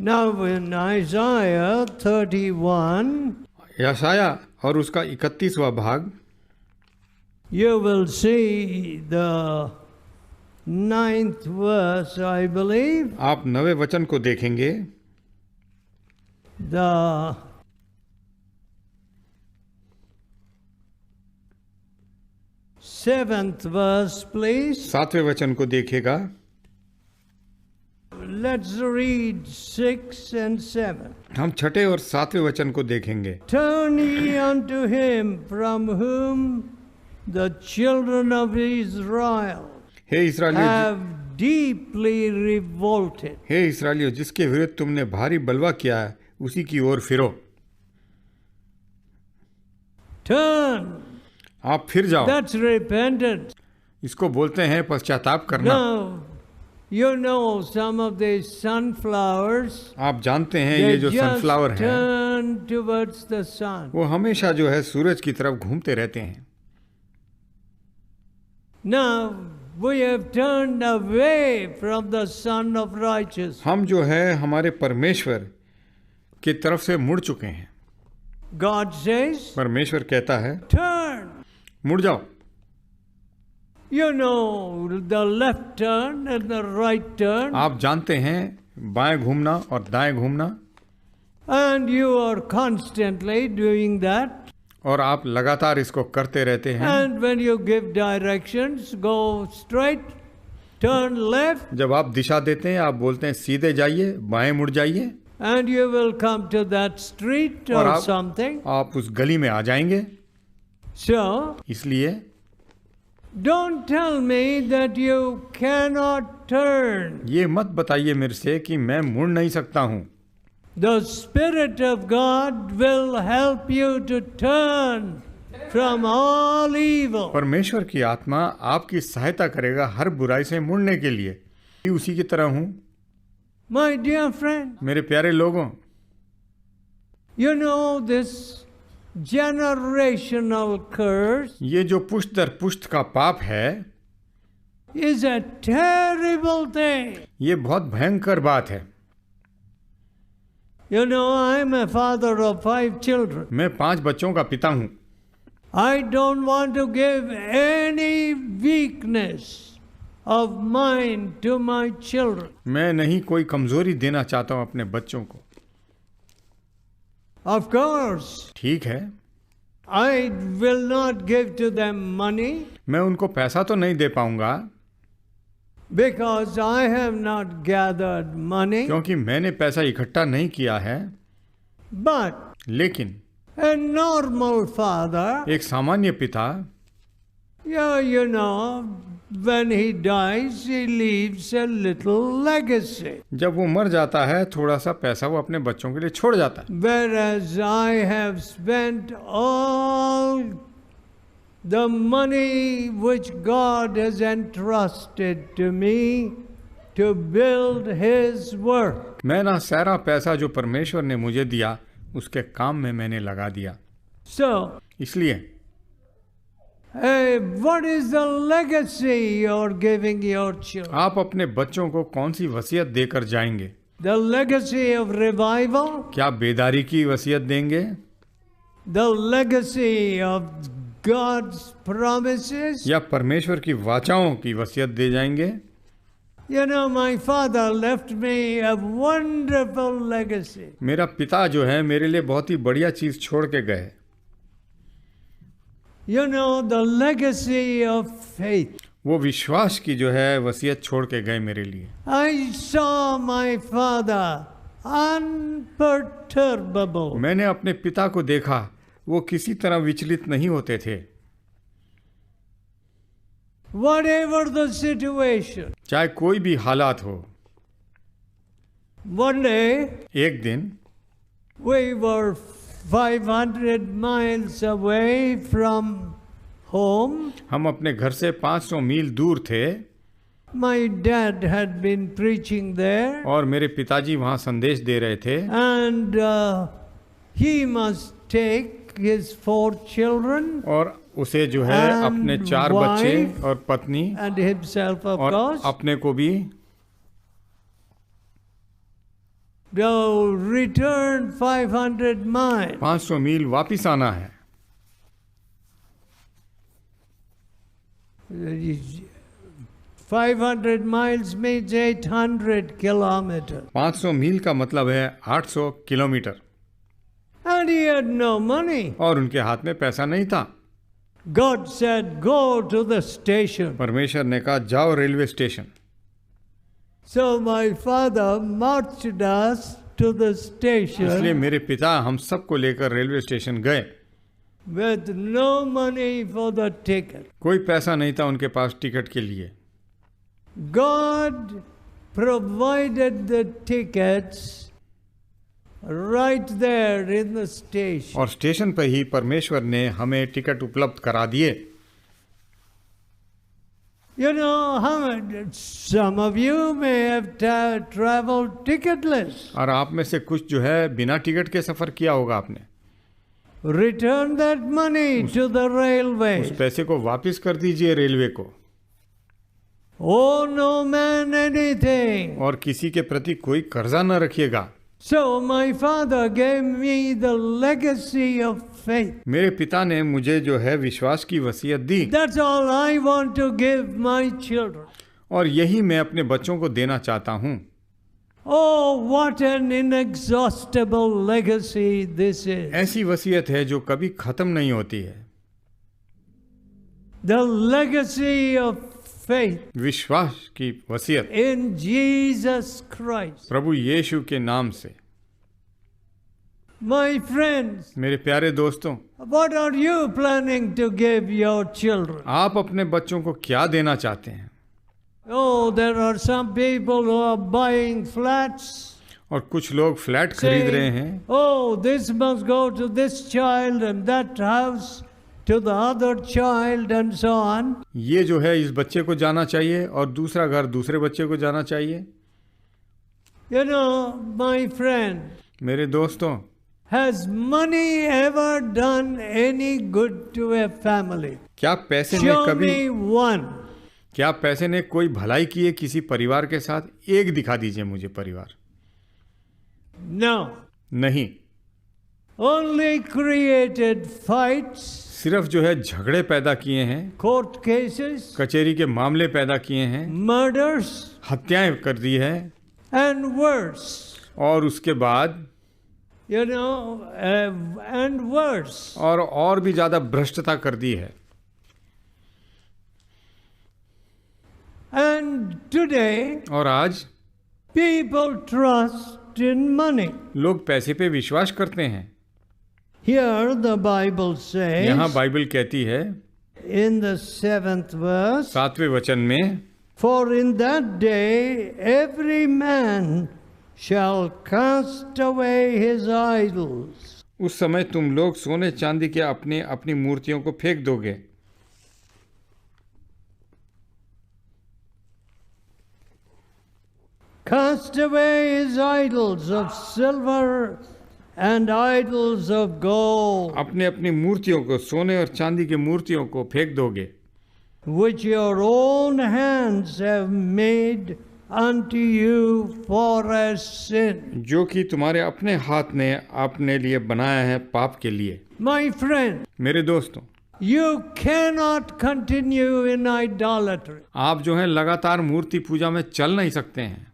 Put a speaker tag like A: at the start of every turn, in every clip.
A: Now in Isaiah 31,
B: यशाया और उसका 31वां भाग,
A: you will see the 9th verse, I believe.
B: आप 9वें वचन को देखेंगे।
A: The 7th verse, please.
B: 7वें वचन को देखिएगा।
A: Let's read 6 and 7.
B: हम 6ठे और 7वें वचन को देखेंगे।
A: Turn ye unto him from whom the children of Israel
B: हे इस्राएलियों,
A: have deeply revolted.
B: हे इस्राएलियों, जिसके विरुद्ध तुमने भारी बलवा किया है, उसी की ओर फिरो।
A: Turn.
B: आप फिर जाओ।
A: That's repentance.
B: इसको बोलते हैं पश्चाताप करना।
A: Now, you know some of these sunflowers,
B: आप जानते हैं ये
A: they
B: जो
A: just
B: सनफ्लावर है,
A: turn towards the sun.
B: वो हमेशा जो है सूरज की तरफ घूमते रहते हैं।
A: Now, we have turned away from the Son of Righteousness.
B: हम जो है हमारे परमेश्वर की तरफ से मुड़ चुके हैं।
A: God says,
B: परमेश्वर कहता है
A: turn.
B: मुड़ जाओ।
A: You know the left turn and the right turn,
B: आप जानते हैं बाएं घूमना और दाएं घूमना,
A: and you are constantly doing that.
B: और आप लगातार इसको करते रहते हैं।
A: And when you give directions, go straight, turn left,
B: जब आप दिशा देते हैं, आप बोलते हैं सीधे जाइए, बाएं मुड़ जाइए,
A: and you will come to that street
B: और
A: or something.
B: आप उस गली में आ जाएंगे।
A: So,
B: इसलिए
A: don't tell me that you cannot turn.
B: ये मत बताइए मेरे से कि मैं मुड़ नहीं सकता हूँ।
A: The Spirit of God will help you to turn from all evil.
B: परमेश्वर की आत्मा आपकी सहायता करेगा हर बुराई से मुड़ने के लिए। मैं उसी की तरह हूँ।
A: My dear friend,
B: मेरे प्यारे लोगों,
A: you know this generational curse
B: ये जो पुश्त दर पुश्त का पाप है,
A: is a terrible thing.
B: ये बहुत भयंकर बात है।
A: You know, I'm a father of 5 children.
B: मैं 5 बच्चों का पिता हूँ।
A: I don't want to give any weakness of mine to my children.
B: मैं नहीं कोई कमजोरी देना चाहता हूँ अपने बच्चों को।
A: Of course,
B: ठीक है,
A: I will not give to them money
B: मैं उनको पैसा तो नहीं दे पाऊंगा,
A: because I have not gathered money.
B: क्योंकि मैंने पैसा इकट्ठा नहीं किया है।
A: But
B: लेकिन
A: a normal father,
B: एक सामान्य पिता,
A: yeah, you know, when he dies, he leaves a little legacy.
B: जब वो मर जाता है, थोड़ा सा पैसा वो अपने बच्चों के लिए छोड़ जाता है।
A: Whereas I have spent all the money which God has entrusted to me to build His work.
B: मैं ना सारा पैसा जो परमेश्वर ने मुझे दिया, उसके काम में मैंने लगा दिया।
A: So,
B: इसलिए
A: hey, what is the legacy you're giving your children?
B: आप अपने बच्चों को कौन सी वसीयत देकर जाएंगे?
A: The legacy of revival?
B: क्या बेदारी की वसीयत देंगे?
A: The legacy of God's promises?
B: या परमेश्वर की वाचाओं की वसीयत दे जाएंगे?
A: You know, my father left me a wonderful legacy.
B: मेरा पिता जो है मेरे लिए बहुत ही बढ़िया चीज छोड़ के गए।
A: You know, the legacy of faith.
B: वो विश्वास की जो है वसीयत छोड़ के गए मेरे लिए।
A: I saw my father unperturbable.
B: मैंने अपने पिता को देखा, वो किसी तरह विचलित नहीं होते थे।
A: Whatever the situation.
B: चाहे कोई भी हालात हो।
A: One day,
B: एक दिन
A: we were 500 miles away from home.
B: हम अपने घर से 500 मील दूर थे।
A: My dad had been preaching there.
B: और मेरे पिताजी वहाँ संदेश दे रहे थे।
A: And he must take his 4 children.
B: और उसे जो है अपने 4 बच्चे और पत्नी
A: And himself, of
B: और
A: course.
B: अपने को भी
A: to return 500 miles.
B: 500 मील वापिस आना है।
A: 500 miles means 800 kilometers.
B: 500 मील का मतलब है 800 kilometre.
A: And he had no money.
B: और उनके हाथ में पैसा नहीं था।
A: God said, go to the station.
B: परमेश्वर ने कहा जाओ railway station.
A: So my father marched us to the
B: इसलिए
A: station
B: मेरे पिता हम सबको लेकर रेलवे स्टेशन गए।
A: with no money for the ticket.
B: कोई पैसा नहीं था उनके पास टिकट के लिए।
A: God provided the tickets right there in the station.
B: और स्टेशन पर ही परमेश्वर ने हमें टिकट उपलब्ध करा दिए।
A: You know, some of you may have traveled ticketless.
B: और आप में से कुछ जो है बिना टिकट के सफर किया होगा आपने।
A: Return that money to the
B: उस
A: railway.
B: पैसे को वापस कर दीजिए रेलवे को।
A: Owe no man anything.
B: और किसी के प्रति कोई कर्जा न रखिएगा।
A: So my father gave me the legacy of faith.
B: मेरे पिता ने मुझे जो है विश्वास की वसीयत दी।
A: That's all I want to give my children.
B: और यही मैं अपने बच्चों को देना चाहता हूँ।
A: Oh, what an inexhaustible legacy this is.
B: ऐसी वसीयत है जो कभी खत्म नहीं होती है।
A: The legacy of faith
B: विश्वास की वसीयत
A: in Jesus Christ.
B: प्रभु यीशु के नाम से।
A: My friends,
B: मेरे प्यारे दोस्तों,
A: what are you planning to give your children?
B: आप अपने बच्चों को क्या देना चाहते हैं?
A: Oh, there are some people who are buying flats.
B: और कुछ लोग फ्लैट खरीद रहे
A: Saying,
B: हैं।
A: oh, this must go to this child and that house to the other child and so on.
B: ये जो है इस बच्चे को जाना चाहिए और दूसरा घर दूसरे बच्चे को जाना चाहिए।
A: You know, my friend,
B: मेरे दोस्तों,
A: has money ever done any good to a family?
B: क्या पैसे ने
A: Show
B: कभी
A: me one.
B: क्या पैसे ने कोई भलाई की है किसी परिवार के साथ? एक दिखा दीजिए मुझे परिवार।
A: No.
B: नहीं,
A: Only created fights,
B: सिर्फ जो है झगड़े पैदा किए हैं,
A: court cases,
B: कचहरी के मामले पैदा किए हैं,
A: murders,
B: हत्याएं कर दी है,
A: and worse.
B: और उसके बाद
A: You know, and worse.
B: और भी ज्यादा भ्रष्टता कर दी है।
A: And today,
B: और आज
A: people trust in money.
B: लोग पैसे पे विश्वास करते हैं।
A: Here the Bible
B: यहाँ
A: says
B: बाइबल कहती है
A: in the 7th verse,
B: 7वें वचन में,
A: for in that day every man shall cast away his idols.
B: उस समय तुम लोग सोने चांदी के अपने अपनी मूर्तियों को फेंक दोगे।
A: Cast away his idols of silver and idols of gold,
B: अपने अपनी मूर्तियों को, सोने और चांदी की मूर्तियों को फेंक दोगे,
A: which your own hands have made unto you for a sin.
B: जो कि तुम्हारे अपने हाथ ने अपने लिए बनाया है पाप के लिए।
A: My friend,
B: मेरे दोस्तों,
A: you cannot continue in idolatry.
B: आप जो है लगातार मूर्ति पूजा में चल नहीं सकते हैं।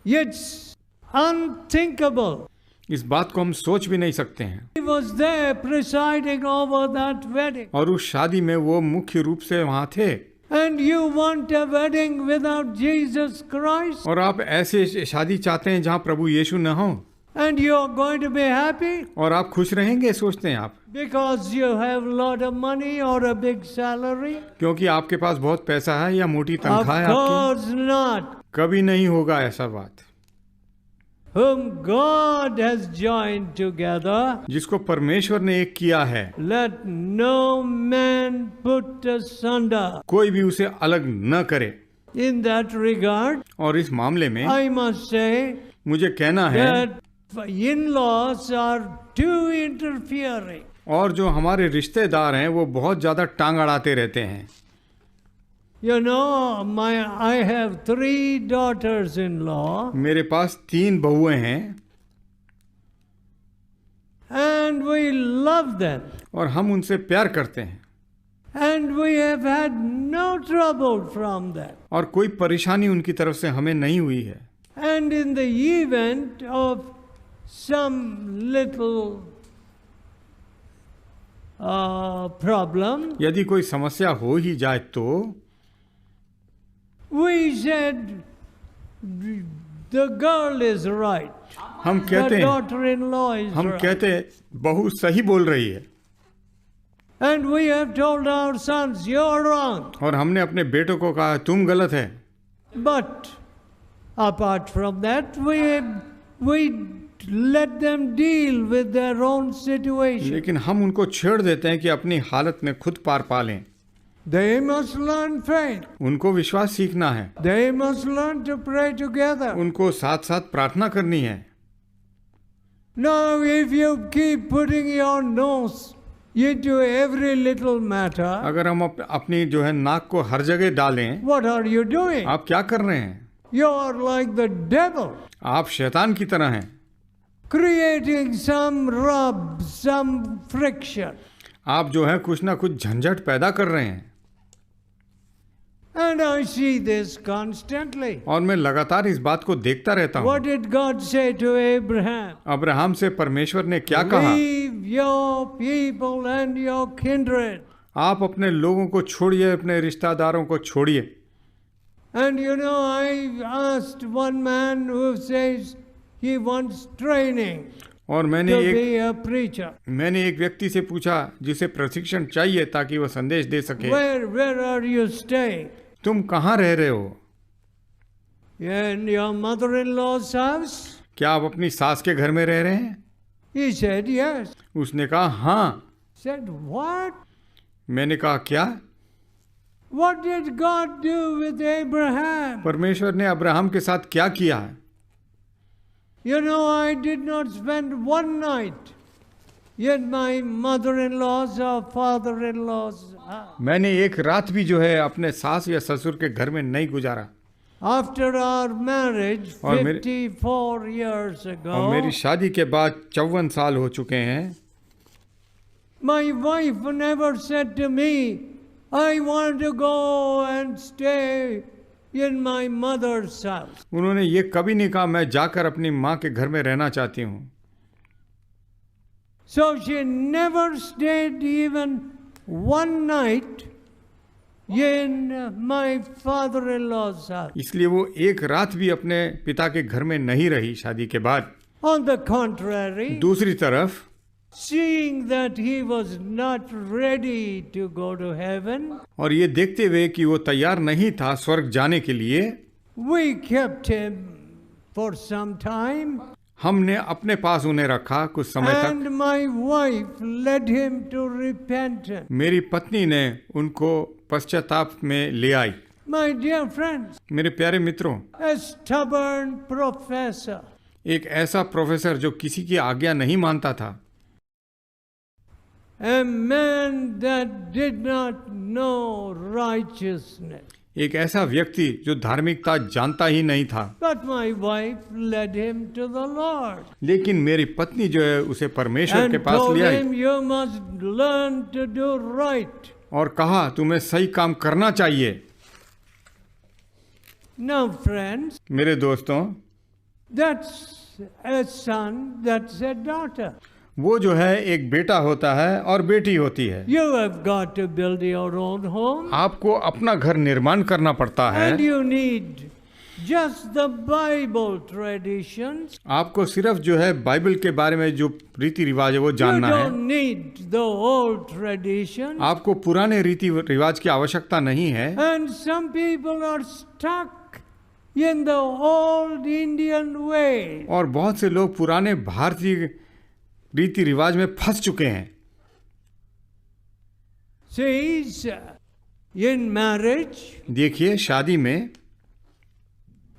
A: It's unthinkable.
B: इस बात को हम सोच भी नहीं सकते हैं।
A: He was there presiding over that wedding.
B: और उस शादी में वो मुख्य रूप से वहां थे।
A: And you want a wedding without Jesus Christ?
B: और आप ऐसे शादी चाहते हैं जहां प्रभु यीशु न हो,
A: And you are going to be happy
B: और आप खुश रहेंगे सोचते हैं आप,
A: because you have a lot of money or a big salary?
B: क्योंकि आपके पास बहुत पैसा है या मोटी
A: Of
B: तनख्वाह है आपकी?
A: course not.
B: कभी नहीं होगा ऐसा बात।
A: Whom God has joined together,
B: जिसको परमेश्वर ने एक किया है,
A: let no man put asunder.
B: कोई भी उसे अलग न करे।
A: In that regard,
B: और इस मामले में
A: I must say
B: मुझे कहना है,
A: that in-laws are too interfering.
B: और जो हमारे रिश्तेदार हैं वो बहुत ज्यादा टांग अड़ाते रहते हैं।
A: You know, I have 3 daughters-in-law,
B: मेरे पास 3 बहुएं हैं
A: and we love them,
B: और हम उनसे प्यार करते हैं
A: and we have had no trouble from them.
B: और कोई परेशानी उनकी तरफ से हमें नहीं हुई है।
A: And in the event of some little problem,
B: यदि कोई समस्या हो ही जाए तो
A: we said the girl is right.
B: हम
A: The
B: कहते हैं
A: daughter-in-law is
B: हम
A: right.
B: कहते हैं बहू सही बोल रही है
A: And we have told our sons, you're wrong.
B: और हमने अपने बेटों को कहा तुम गलत है।
A: But apart from that, we let them deal with their own situation.
B: लेकिन हम उनको छेड़ देते हैं कि अपनी हालत में खुद पार पा लें।
A: They must learn faith.
B: उनको विश्वास सीखना है,
A: They must learn to pray together.
B: उनको साथ साथ प्रार्थना करनी है।
A: Now, if you keep putting your nose into every little matter,
B: अगर हम अपनी जो है नाक को हर जगह डालें,
A: what are you doing?
B: आप क्या कर रहे हैं?
A: You are like the devil,
B: आप शैतान की तरह हैं।
A: creating some rub, some friction.
B: आप जो है कुछ ना कुछ झंझट पैदा कर रहे हैं
A: And I see this constantly.
B: और मैं लगातार इस बात को देखता रहता हूँ।
A: What did God say to Abraham?
B: Abraham से परमेश्वर ने क्या कहा?
A: Leave your people and your kindred.
B: आप अपने लोगों को छोड़िए, अपने रिश्तेदारों को छोड़िए।
A: And you know, I asked one man who says he wants training
B: और
A: to be a preacher.
B: मैंने एक व्यक्ति से पूछा जिसे प्रशिक्षण चाहिए ताकि वह संदेश दे सके।
A: Where are you staying?
B: तुम कहाँ रह रहे हो?
A: In your mother-in-law's house?
B: क्या आप अपनी सास के घर में रह रहे हैं?
A: He said yes.
B: उसने कहा हाँ।
A: Said what?
B: मैंने कहा क्या?
A: What did God do with Abraham?
B: परमेश्वर ने अब्राहम के साथ क्या किया है?
A: You know, I did not spend one night in my mother-in-law's or father-in-law's house.
B: मैंने एक रात भी जो है अपने सास या ससुर के घर में नहीं गुजारा।
A: After our marriage,
B: और
A: 54 years
B: और मेरी
A: ago,
B: शादी के बाद 54 साल हो चुके हैं।
A: my wife never said to me, I want to go and stay in my mother's house.
B: उन्होंने ये कभी नहीं कहा मैं जाकर अपनी माँ के घर में रहना चाहती हूँ।
A: So she never stayed even one night in my father-in-law's house.
B: इसलिए वो एक रात भी अपने पिता के घर में नहीं रही शादी के बाद।
A: On the contrary,
B: दूसरी तरफ
A: seeing that he was not ready to go to heaven,
B: और ये देखते हुए कि वो तैयार नहीं था स्वर्ग जाने के लिए,
A: we kept him for some time,
B: हमने अपने पास उन्हें रखा कुछ समय तक।
A: and my wife led him to repentance.
B: मेरी पत्नी ने उनको पश्चाताप में ले आई।
A: My dear friends,
B: मेरे प्यारे मित्रों,
A: a stubborn professor,
B: एक ऐसा प्रोफेसर जो किसी की आज्ञा नहीं मानता था,
A: a man that did not know righteousness.
B: एक ऐसा व्यक्ति जो धार्मिकता जानता ही नहीं था,
A: But my wife led him to the Lord
B: लेकिन मेरी पत्नी जो है उसे परमेश्वर के
A: and
B: पास
A: told
B: ले आई
A: him, you must learn to do right.
B: और कहा तुम्हें सही काम करना चाहिए।
A: Now, friends,
B: मेरे दोस्तों,
A: that's a son, that's a daughter.
B: वो जो है एक बेटा होता है और बेटी होती है।
A: You have got to build your own home,
B: आपको अपना घर निर्माण करना पड़ता है।
A: and you need just the Bible traditions.
B: आपको सिर्फ जो है बाइबल के बारे में जो रीति रिवाज है वो
A: You
B: जानना है।
A: don't need the old traditions.
B: आपको पुराने रीति रिवाज की आवश्यकता नहीं है।
A: And some people are stuck in the old Indian way.
B: और बहुत से लोग पुराने भारतीय रीति रिवाज में फंस चुके हैं।
A: See, in marriage,
B: देखिए शादी में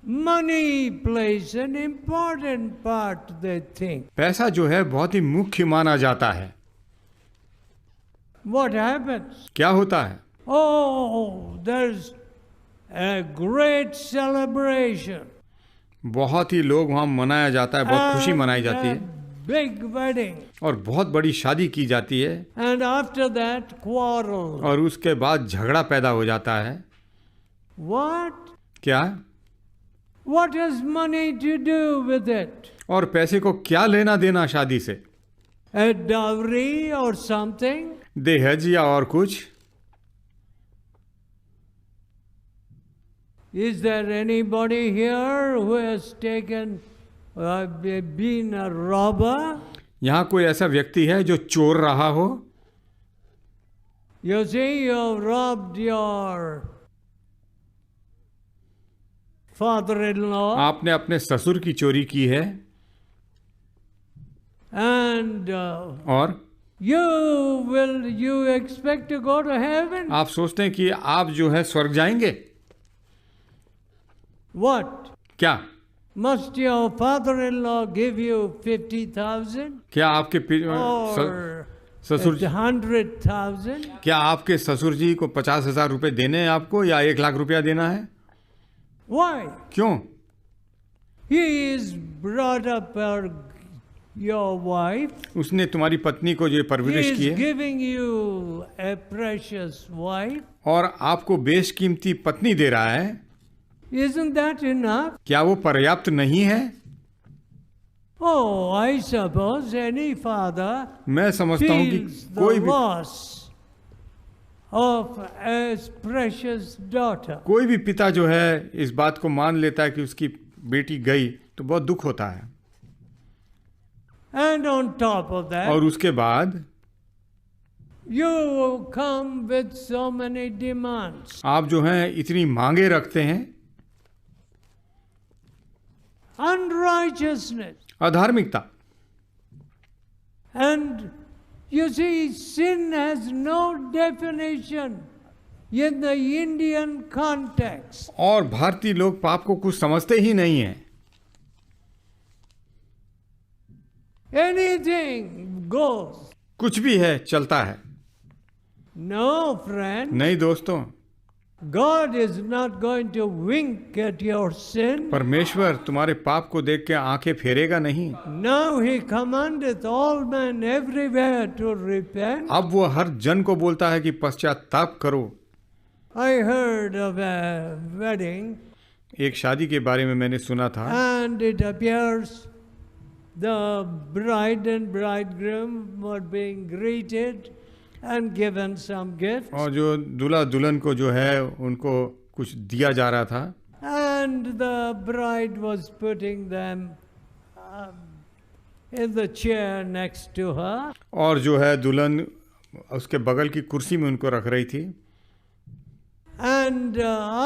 A: money plays an important part, they think.
B: पैसा जो है बहुत ही मुख्य माना जाता है।
A: What happens?
B: क्या होता है?
A: Oh, there's a great celebration.
B: बहुत ही लोग वहाँ मनाया जाता है, बहुत खुशी मनाई जाती
A: And
B: है
A: a big wedding.
B: और बहुत बड़ी शादी की जाती है
A: And after that, quarrel.
B: और उसके बाद झगड़ा पैदा हो जाता है।
A: What?
B: क्या?
A: What has money to do with it?
B: और पैसे को क्या लेना देना शादी से?
A: A dowry or something?
B: दहेज या और कुछ?
A: Is there anybody here who has been a robber?
B: यहाँ कोई ऐसा व्यक्ति है जो चोर रहा हो?
A: You see, you have robbed your father-in-law,
B: आपने अपने ससुर की चोरी की है
A: and
B: और
A: you expect to go to heaven?
B: आप सोचते हैं कि आप जो है स्वर्ग जाएंगे?
A: What?
B: क्या?
A: Must your father-in-law give you 50,000
B: क्या आपके
A: or
B: ससुर
A: 100,000?
B: क्या आपके ससुर जी को 50,000 रुपए देने हैं आपको या 1,00,000 रुपया देना है?
A: Why?
B: क्यों?
A: He is brought up your wife.
B: उसने तुम्हारी पत्नी को जो
A: He
B: परवरिश की
A: is
B: है
A: giving you a precious wife.
B: और आपको बेशकीमती पत्नी दे रहा है,
A: Isn't that enough?
B: क्या वो पर्याप्त नहीं है?
A: Oh, I suppose any father
B: मैं समझता हूँ कि
A: feels
B: कोई
A: the
B: भी
A: loss of a precious daughter.
B: कोई भी पिता जो है इस बात को मान लेता है कि उसकी बेटी गई तो बहुत दुख होता है।
A: And on top of that,
B: और उसके बाद
A: you come with so many demands.
B: आप जो हैं इतनी मांगे रखते हैं।
A: Unrighteousness.
B: अधार्मिकता।
A: And you see, sin has no definition in the Indian context.
B: और भारतीय लोग पाप को कुछ समझते ही नहीं हैं।
A: Anything goes.
B: कुछ भी है चलता है।
A: No, friend.
B: नहीं दोस्तों,
A: God is not going to wink at your sin.
B: परमेश्वर तुम्हारे पाप को देख के आंखें फेरेगा नहीं।
A: Now he commandeth all men everywhere to repent.
B: अब वो हर जन को बोलता है कि पश्चाताप करो।
A: I heard of a wedding
B: एक शादी के बारे में मैंने सुना था
A: and it appears the bride and bridegroom were being greeted and given some gifts.
B: और जो दूल्हा दुल्हन को जो है उनको कुछ दिया जा रहा था
A: And the bride was putting them in the chair next to her.
B: और जो है दुल्हन उसके बगल की कुर्सी में उनको रख रही थी।
A: And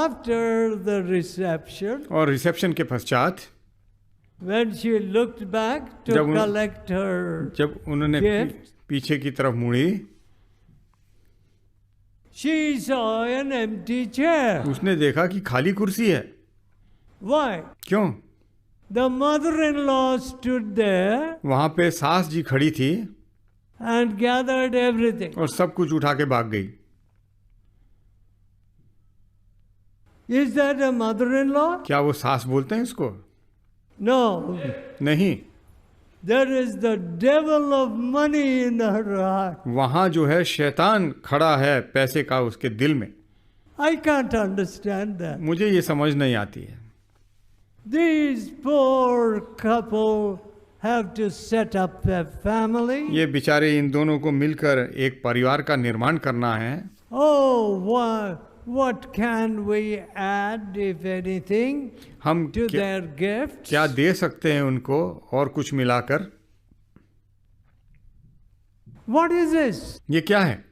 A: after the reception,
B: और रिसेप्शन के पश्चात
A: when she looked back to
B: जब उन-
A: collect her
B: जब उन्होंने
A: gift,
B: पीछे की तरफ मुड़ी
A: she saw an empty chair.
B: उसने देखा कि खाली कुर्सी है।
A: Why?
B: क्यों?
A: The mother-in-law stood there
B: वहां पे सास जी खड़ी थी
A: and gathered everything.
B: और सब कुछ उठा के भाग गई।
A: Is that a mother-in-law?
B: क्या वो सास बोलते हैं इसको?
A: No.
B: नहीं,
A: There is the devil of money in her heart.
B: वहां जो है शैतान खड़ा है पैसे का उसके दिल में।
A: I can't understand that.
B: मुझे ये समझ नहीं आती है।
A: These poor couple have to set up a family.
B: ये बेचारे इन दोनों को मिलकर एक परिवार का निर्माण करना है।
A: Oh, what can we add, if anything,
B: हम
A: to
B: क्या,
A: their gifts?
B: क्या दे सकते हैं उनको और कुछ मिलाकर?
A: What is this?
B: ये क्या है?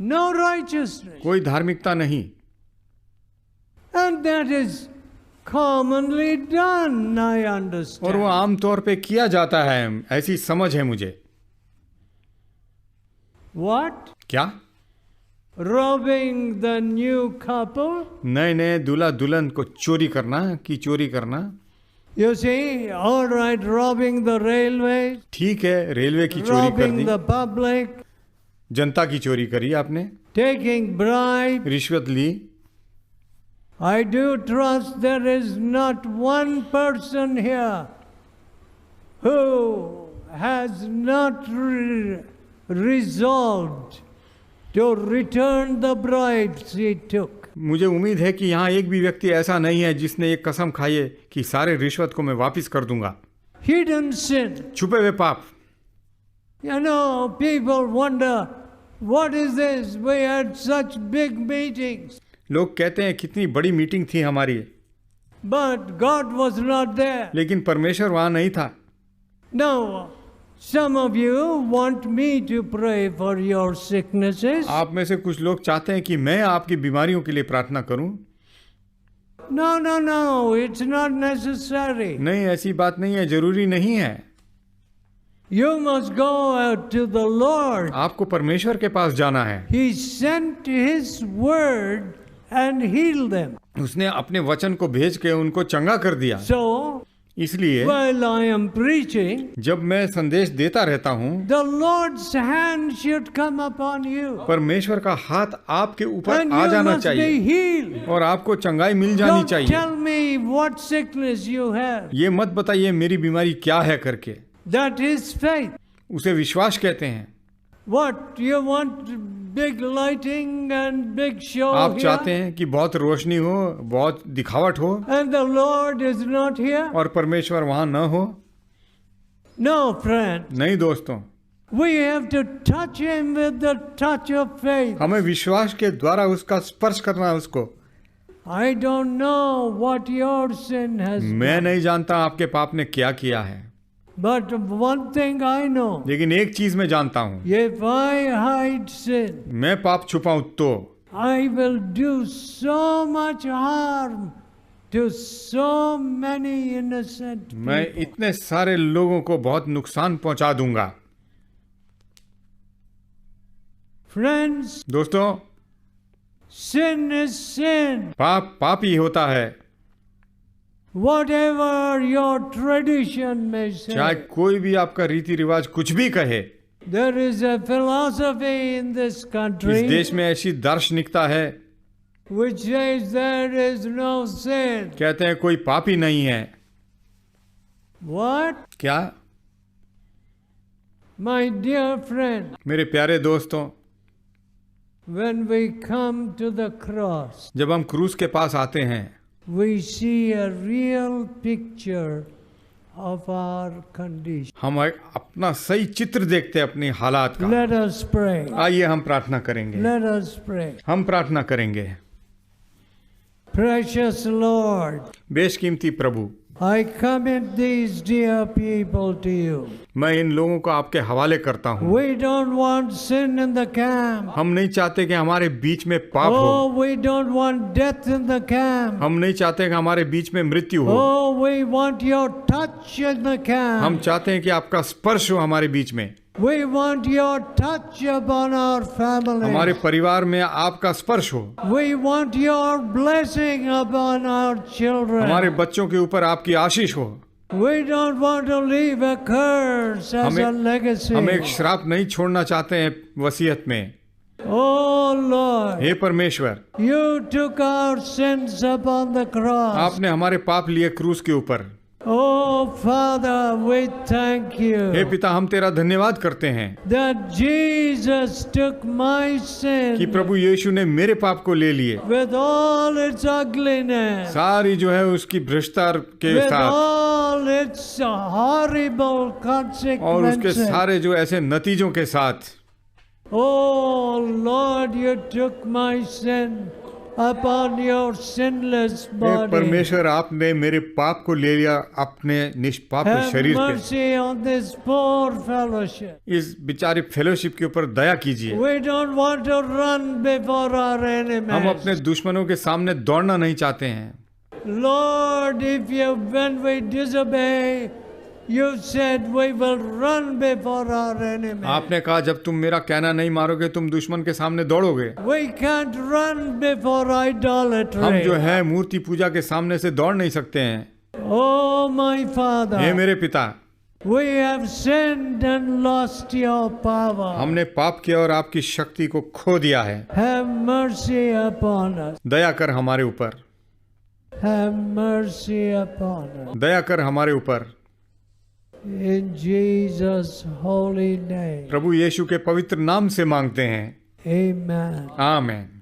A: No righteousness.
B: कोई धार्मिकता नहीं।
A: And that is commonly done, I understand.
B: और वो आम तौर पे किया जाता है, ऐसी समझ है मुझे।
A: What?
B: क्या?
A: Robbing the new couple?
B: नए नए दूल्हा दुल्हन को चोरी करना की चोरी करना।
A: You see, all right, robbing the railways,
B: ठीक है, रेलवे की चोरी कर
A: robbing
B: दी,
A: the public,
B: जनता की चोरी करी आपने,
A: taking bribe.
B: रिश्वत ली।
A: I do trust there is not one person here who has not resolved to return the bribes he took.
B: मुझे उम्मीद है कि यहाँ एक भी व्यक्ति ऐसा नहीं है जिसने एक कसम खाई है कि सारे रिश्वत को मैं वापस कर दूंगा।
A: Hidden sin.
B: छुपे हुए पाप।
A: You know, people wonder, what is this? We had such big meetings.
B: लोग कहते हैं कितनी बड़ी मीटिंग थी हमारी,
A: But God was not there.
B: लेकिन परमेश्वर वहाँ नहीं था।
A: Now, some of you want me to pray for your sicknesses.
B: आप में से कुछ लोग चाहते हैं कि मैं आपकी बीमारियों के लिए प्रार्थना करूं।
A: No, it's not necessary.
B: नहीं, ऐसी बात नहीं है, जरूरी नहीं है।
A: You must go out to the Lord.
B: आपको परमेश्वर के पास जाना है।
A: He sent His word and healed them.
B: उसने अपने वचन को भेज के उनको चंगा कर दिया।
A: So,
B: इसलिए
A: while I am preaching,
B: जब मैं संदेश देता रहता हूँ,
A: the Lord's hand should come upon you.
B: परमेश्वर का हाथ आपके ऊपर
A: And
B: आ
A: you
B: जाना
A: must be
B: चाहिए
A: healed.
B: और आपको चंगाई मिल जानी
A: Don't
B: चाहिए।
A: tell me what sickness you have.
B: ये मत बताइए मेरी बीमारी क्या है करके।
A: That is faith.
B: उसे विश्वास कहते हैं।
A: What you want? Big lighting and big show
B: आप
A: here?
B: चाहते हैं कि बहुत रोशनी हो, बहुत दिखावट हो,
A: And the Lord is not here?
B: और परमेश्वर वहां न हो?
A: No, friend.
B: नहीं दोस्तों,
A: We have to touch Him with the touch of faith.
B: हमें विश्वास के द्वारा उसका स्पर्श करना है उसको।
A: I don't know what your sin has
B: मैं
A: done.
B: नहीं जानता आपके पाप ने क्या किया है,
A: But one thing I know.
B: लेकिन एक चीज मैं जानता हूँ,
A: If I hide sin,
B: मैं पाप छुपाऊं तो
A: I will do so much harm to so many innocent
B: मैं
A: people.
B: इतने सारे लोगों को बहुत नुकसान पहुंचा दूंगा।
A: Friends,
B: दोस्तों,
A: sin is sin.
B: पाप पाप ही होता है,
A: Whatever your tradition may
B: चाहे
A: say.
B: कोई भी आपका रीति रिवाज कुछ भी कहे।
A: There is a philosophy in this
B: इस
A: country
B: देश में ऐसी दार्शनिकता है,
A: which says there is no sin.
B: कहते हैं कोई पाप ही नहीं है।
A: What?
B: क्या?
A: My dear friend,
B: मेरे प्यारे दोस्तों,
A: when we come to the cross,
B: जब हम क्रूस के पास आते हैं,
A: we see a real picture of our condition.
B: हम अपना सही चित्र देखते हैं अपनी हालात का।
A: Let us pray.
B: आइए हम प्रार्थना करेंगे।
A: Let us pray.
B: हम प्रार्थना करेंगे।
A: Precious Lord,
B: बेशकीमती प्रभु,
A: I commit these dear people to you.
B: मैं इन लोगों को आपके हवाले करता हूँ।
A: We don't want sin in the camp.
B: हम नहीं चाहते कि हमारे बीच में पाप हो।
A: Oh, we don't want death in the camp.
B: हम नहीं चाहते कि हमारे बीच में मृत्यु हो।
A: Oh, we want your touch in the
B: हम
A: camp.
B: चाहते हैं कि आपका स्पर्श हो हमारे बीच में।
A: We want your touch upon our
B: हमारे
A: family.
B: परिवार में आपका स्पर्श हो।
A: We want your blessing upon our
B: हमारे
A: children.
B: बच्चों के ऊपर आपकी आशीष हो।
A: We don't want to leave a curse as a
B: हम एक
A: legacy.
B: श्राप नहीं छोड़ना चाहते हैं वसीयत में।
A: Oh Lord,
B: हे परमेश्वर,
A: you took our sins upon the cross.
B: आपने हमारे पाप लिए क्रूस के ऊपर।
A: Oh Father, we thank
B: hey
A: you
B: पिता, हम तेरा धन्यवाद करते हैं
A: that Jesus took my
B: कि
A: sin
B: प्रभु यीशु ने मेरे पाप को ले लिए,
A: with all its ugliness,
B: सारी जो है उसकी भ्रष्टाचार के
A: with
B: साथ
A: all its horrible
B: और उसके
A: consequences.
B: सारे जो ऐसे नतीजों के साथ।
A: Oh Lord, you took my sin upon your sinless
B: hey
A: body.
B: परमेश्वर, आपने मेरे पाप को ले लिया अपने निष्पाप
A: Have
B: शरीर पे।
A: mercy on this poor fellowship.
B: इस बेचारी फेलोशिप के ऊपर दया कीजिए।
A: We don't want to run before our
B: हम अपने
A: enemies.
B: दुश्मनों के सामने दौड़ना नहीं चाहते हैं।
A: Lord, if you, when we disobey, you said we will run before our enemies.
B: आपने कहा जब तुम मेरा कहना नहीं मारोगे तुम दुश्मन के सामने दौड़ोगे।
A: We can't run before
B: हम
A: idolatry.
B: जो है मूर्ति पूजा के सामने से दौड़ नहीं सकते हैं।
A: Oh, my
B: हे
A: Father,
B: मेरे पिता,
A: we have sinned and lost your power.
B: हमने पाप किया और आपकी शक्ति को खो दिया है।
A: Have mercy upon us.
B: दया कर हमारे ऊपर।
A: have mercy upon us.
B: दया कर हमारे ऊपर।
A: In Jesus' holy name.
B: प्रभु यीशु के पवित्र नाम से मांगते हैं,
A: Amen.
B: आमीन।